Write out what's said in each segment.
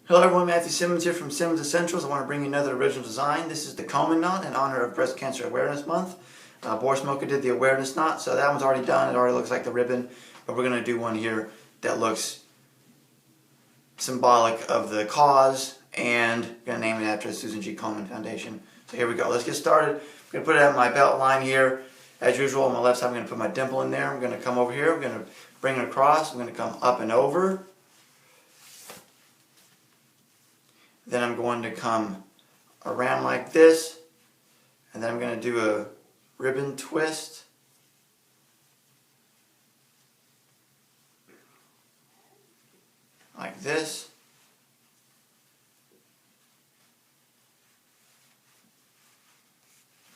Hello everyone, Matthew Simmons here from SimmonsEssentials. I want to bring you another original design. This is the Komen knot in honor of Breast Cancer Awareness Month. Boris Mocha did the awareness knot, so that one's already done. It already looks like the ribbon, but we're going to do one here that looks symbolic of the cause, and we're going to name it after the Susan G. Komen Foundation. So here we go. Let's get started. I'm going to put it at my belt line here. As usual, on my left side, I'm going to put my dimple in there. I'm going to come over here. I'm going to bring it across. I'm going to come up and over. Then I'm going to come around like this, and then I'm going to do a ribbon twist. Like this.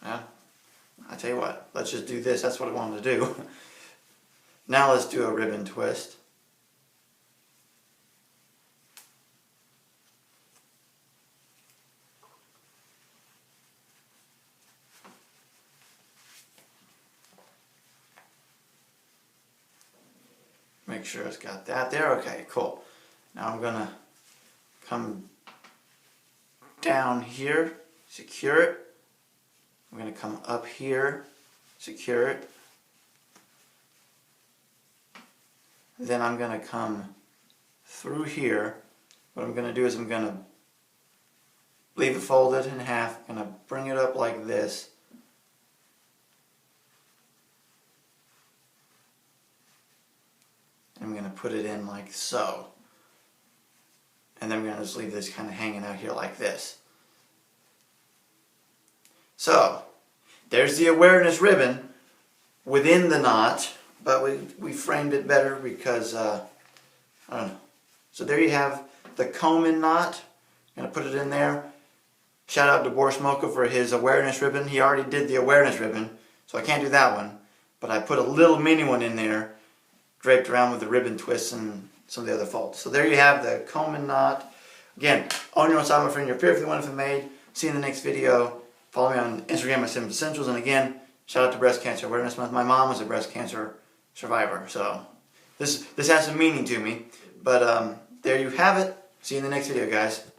Yeah, I tell you what, let's just do this. That's what I wanted to do. Now let's do a ribbon twist. Make sure it's got that there. Okay, cool. Now I'm gonna come down here, secure it. I'm gonna come up here, secure it. Then I'm gonna come through here. What I'm gonna do is I'm gonna leave it folded in half. I'm gonna bring it up like this. I'm going to put it in like so. And then I'm going to just leave this kind of hanging out here like this. So, there's the awareness ribbon within the knot, but we framed it better because, I don't know. So there you have the Komen knot. I'm going to put it in there. Shout out to Boris Mocha for his awareness ribbon. He already did the awareness ribbon, so I can't do that one. But I put a little mini one in there, draped around with the ribbon twists and some of the other folds. So there you have the Komen knot. Again, own your own style, my friend. You're fearfully wonderfully made. See you in the next video. Follow me on Instagram at SimmonsEssentials. And again, shout out to Breast Cancer Awareness Month. My mom was a breast cancer survivor, so this has some meaning to me. But there you have it. See you in the next video, guys.